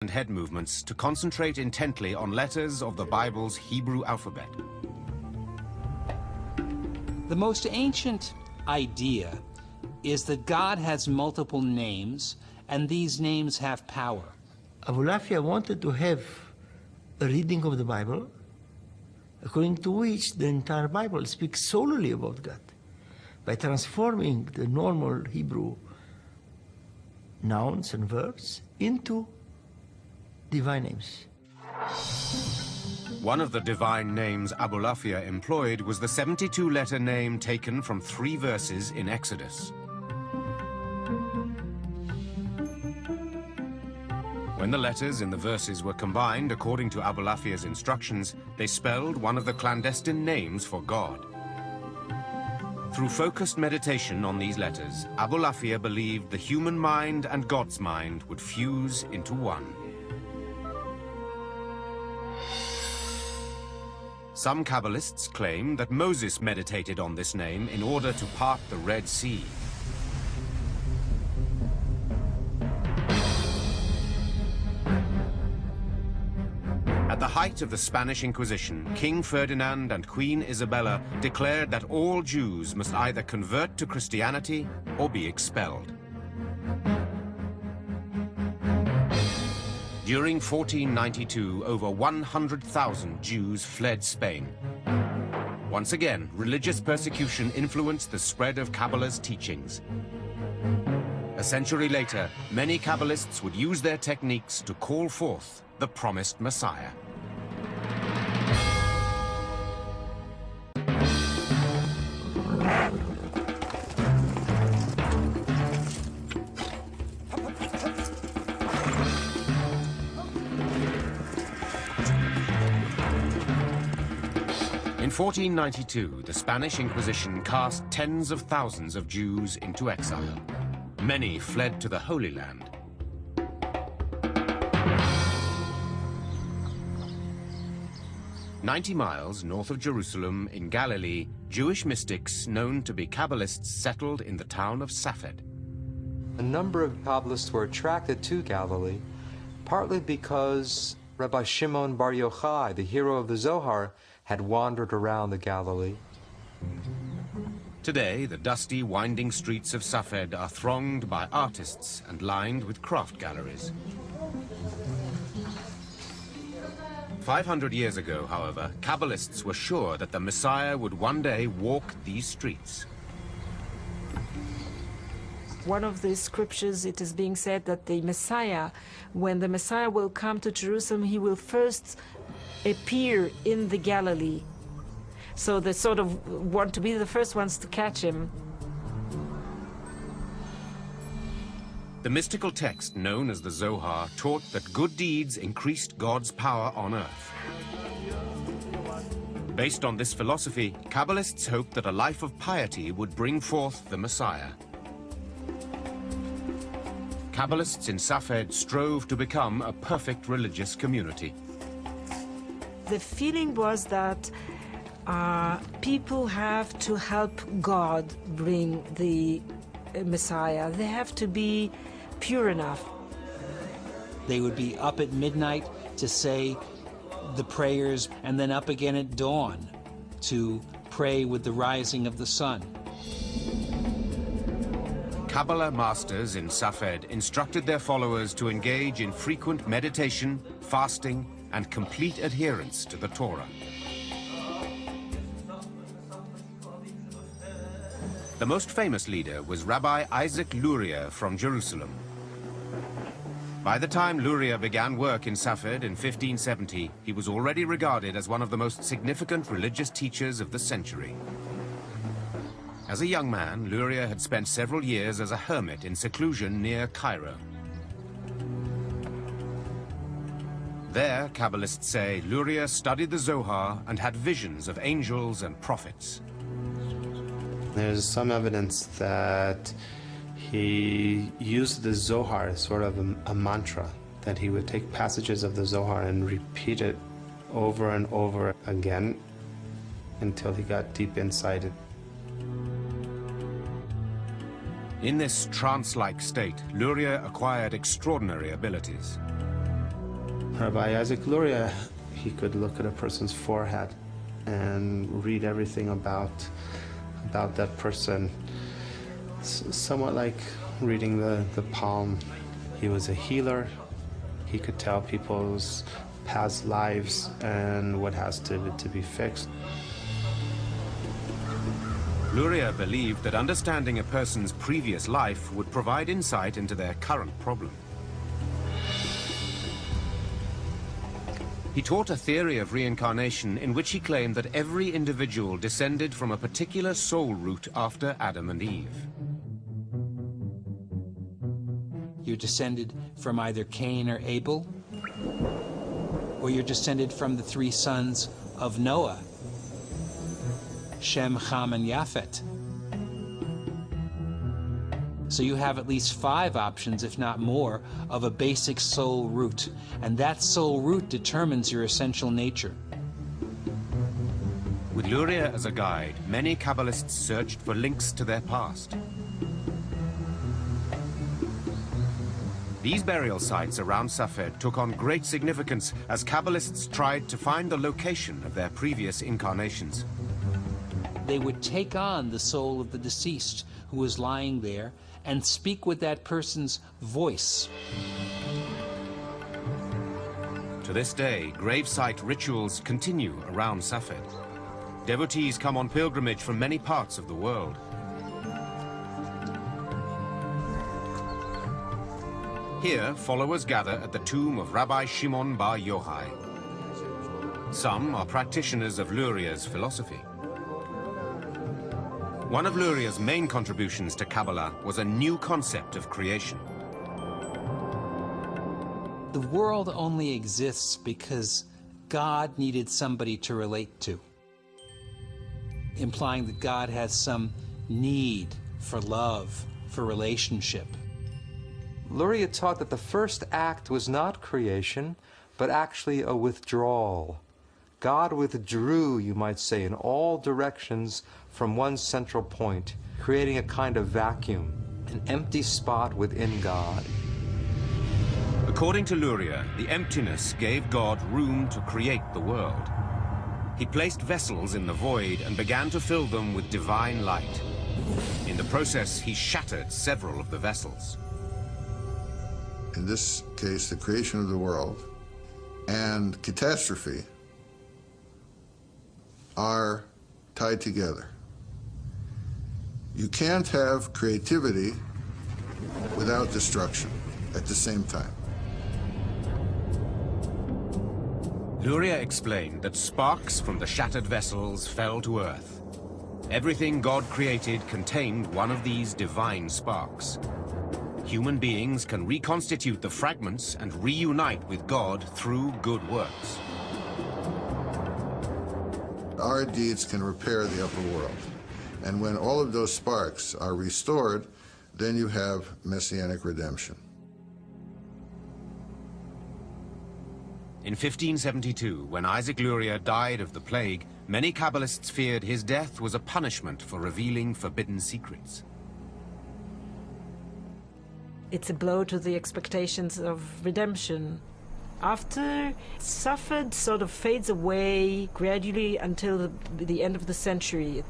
and head movements to concentrate intently on letters of the Bible's Hebrew alphabet. The most ancient idea is that God has multiple names, and these names have power. Abulafia wanted to have a reading of the Bible according to which the entire Bible speaks solely about God, by transforming the normal Hebrew nouns and verbs into divine names. One of the divine names Abulafia employed was the 72-letter name taken from 3 verses in Exodus. When the letters in the verses were combined according to Abulafia's instructions, they spelled one of the clandestine names for God. Through focused meditation on these letters, Abulafia believed the human mind and God's mind would fuse into one. Some Kabbalists claim that Moses meditated on this name in order to part the Red Sea. At the height of the Spanish Inquisition, King Ferdinand and Queen Isabella declared that all Jews must either convert to Christianity or be expelled. During 1492, over 100,000 Jews fled Spain. Once again, religious persecution influenced the spread of Kabbalah's teachings. A century later, many Kabbalists would use their techniques to call forth the promised Messiah. In 1492, the Spanish Inquisition cast tens of thousands of Jews into exile. Many fled to the Holy Land. "90 miles north of Jerusalem, in Galilee, Jewish mystics known to be Kabbalists settled in the town of Safed. A number of Kabbalists were attracted to Galilee, partly because Rabbi Shimon Bar Yochai, the hero of the Zohar, had wandered around the Galilee. Today, the dusty, winding streets of Safed are thronged by artists and lined with craft galleries. 500 years ago, however, Kabbalists were sure that the Messiah would one day walk these streets. One of the scriptures, it is being said that the Messiah, when the Messiah will come to Jerusalem, he will first appear in the Galilee. So they sort of want to be the first ones to catch him. The mystical text known as the Zohar taught that good deeds increased God's power on earth. Based on this philosophy, Kabbalists hoped that a life of piety would bring forth the Messiah. Kabbalists in Safed strove to become a perfect religious community. The feeling was that people have to help God bring the Messiah. They have to be pure enough. They would be up at midnight to say the prayers, and then up again at dawn to pray with the rising of the sun. Kabbalah masters in Safed instructed their followers to engage in frequent meditation, fasting, and complete adherence to the Torah. The most famous leader was Rabbi Isaac Luria from Jerusalem. By the time Luria began work in Safed in 1570, he was already regarded as one of the most significant religious teachers of the century. As a young man, Luria had spent several years as a hermit in seclusion near Cairo. There, Kabbalists say, Luria studied the Zohar and had visions of angels and prophets. There's some evidence that he used the Zohar as sort of a mantra, that he would take passages of the Zohar and repeat it over and over again until he got deep inside it. In this trance-like state, Luria acquired extraordinary abilities. Rabbi Isaac Luria, he could look at a person's forehead and read everything about that person. It's somewhat like reading the palm. He was a healer. He could tell people's past lives and what has to be fixed. Luria believed that understanding a person's previous life would provide insight into their current problem. He taught a theory of reincarnation in which he claimed that every individual descended from a particular soul root after Adam and Eve. You're descended from either Cain or Abel, or you're descended from the three sons of Noah, Shem, Ham, and Japhet. So you have at least 5 options, if not more, of a basic soul root, and that soul root determines your essential nature. With Luria as a guide, many Kabbalists searched for links to their past. These burial sites around Safed took on great significance as Kabbalists tried to find the location of their previous incarnations. They would take on the soul of the deceased who was lying there and speak with that person's voice. To this day, gravesite rituals continue around Safed. Devotees come on pilgrimage from many parts of the world. Here, followers gather at the tomb of Rabbi Shimon Bar Yochai. Some are practitioners of Luria's philosophy. One of Luria's main contributions to Kabbalah was a new concept of creation. The world only exists because God needed somebody to relate to, implying that God has some need for love, for relationship. Luria taught that the first act was not creation, but actually a withdrawal. God withdrew, you might say, in all directions from one central point, creating a kind of vacuum, an empty spot within God. According to Luria, the emptiness gave God room to create the world. He placed vessels in the void and began to fill them with divine light. In the process, he shattered several of the vessels. In this case, the creation of the world and catastrophe are tied together. You can't have creativity without destruction at the same time. Luria explained that sparks from the shattered vessels fell to earth. Everything God created contained one of these divine sparks. Human beings can reconstitute the fragments and reunite with God through good works. Our deeds can repair the upper world. And when all of those sparks are restored, then you have messianic redemption. In 1572, when Isaac Luria died of the plague, many Kabbalists feared his death was a punishment for revealing forbidden secrets. It's a blow to the expectations of redemption. After Safed sort of fades away gradually until the end of the century.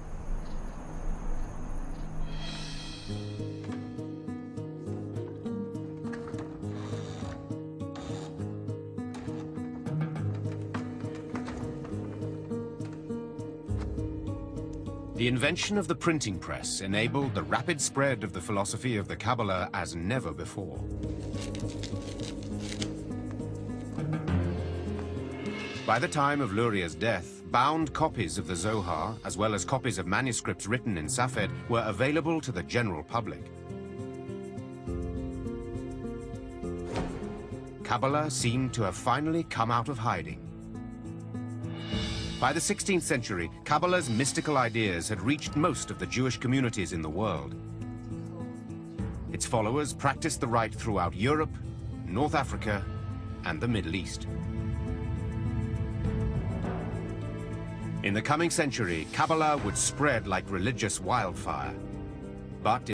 The invention of the printing press enabled the rapid spread of the philosophy of the Kabbalah as never before. By the time of Luria's death, bound copies of the Zohar, as well as copies of manuscripts written in Safed, were available to the general public. Kabbalah seemed to have finally come out of hiding. By the 16th century, Kabbalah's mystical ideas had reached most of the Jewish communities in the world. Its followers practiced the rite throughout Europe, North Africa, and the Middle East. In the coming century, Kabbalah would spread like religious wildfire. But